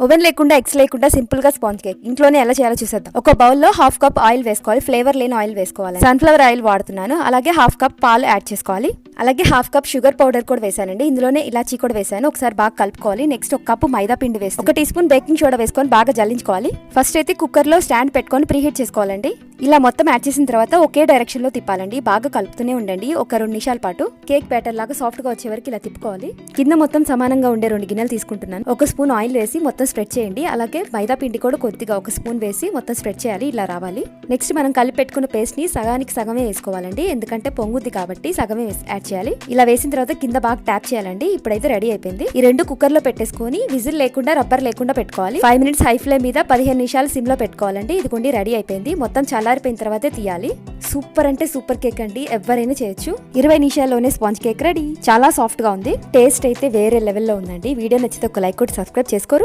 Oven లేకుండా eggs లేకుండా simple గా స్పాంజ్ కేక్ ఇంట్లోనే ఎలా చేయాలో చూసేద్దాం. ఒక బౌల్ లో హాఫ్ కప్ ఆయిల్ వేసుకోవాలి. ఫ్లేవర్ లేని ఆయిల్ వేసుకోవాలి. సన్ఫ్లవర్ ఆయిల్ వాడుతున్నాను. అలాగే హాఫ్ కప్ పాలు యాడ్ చేసుకోవాలి. అలాగే హాఫ్ కప్ షుగర్ పౌడర్ కూడా వేసానండి. ఇందులోనే ఇలాచీ కూడా వేసాను. ఒకసారి బాగా కలుపుకోవాలి. నెక్స్ట్ ఒక కప్పు మైదా పిండి వేసి 1 టీ స్పూన్ బేకింగ్ సోడా వేసుకొని బాగా జల్లించుకోవాలి. ఫస్ట్ అయితే కుక్కర్ లో స్టాండ్ పెట్టుకొని ప్రీహీట్ చేసుకోవాలండి. ఇలా మొత్తం యాడ్ చేసిన తర్వాత ఒకే డైరెక్షన్ లో తిప్పాలండి. బాగా కలుపుతూనే ఉండండి. ఒక 2 నిమిషాల పాటు కేక్ బ్యాటర్ లాగా సాఫ్ట్ గా వచ్చే వరకు ఇలా తిప్పుకోవాలి. కింద మొత్తం సమానంగా ఉండే 2 గిన్నెలు తీసుకుంటున్నాను. 1 స్పూన్ ఆయిల్ వేసి మొత్తం స్ప్రెడ్ చేయండి. అలాగే మైదా పిండి కూడా కొద్దిగా 1 స్పూన్ వేసి మొత్తం స్ప్రెడ్ చేయాలి. ఇలా రావాలి. నెక్స్ట్ మనం కలిపి పెట్టుకున్న పేస్ట్ ని సగానికి సగమే వేసుకోవాలండి. ఎందుకంటే పొంగుద్ది కాబట్టి సగమే యాడ్ చేయాలి. ఇలా వేసిన తర్వాత కింద బాగా ట్యాప్ చేయాలండి. ఇప్పుడైతే రెడీ అయిపోయింది. ఈ 2 కుక్కర్ లో పెట్టేసుకొని విజిల్ లేకుండా రబ్బర్ లేకుండా పెట్టుకోవాలి. 5 మినిట్స్ హై ఫ్లేమ్ మీద 15 నిమిషాలు సిమ్ లో పెట్టుకోవాలండి. ఇది కొండి రెడీ అయిపోయింది. మొత్తం చల్లారిపోయిన తర్వాతే తీయాలి. సూపర్ అంటే సూపర్ కేక్ అండి. ఎవరైనా చేయొచ్చు. 20 నిమిషాల్లోనే స్పాంజ్ కేక్ రెడీ. చాలా సాఫ్ట్ గా ఉంది. టేస్ట్ అయితే వేరే లెవెల్లో ఉందండి. వీడియో నచ్చితే ఒక లైక్ కొట్టి సబ్స్క్రైబ్ చేసుకోరు.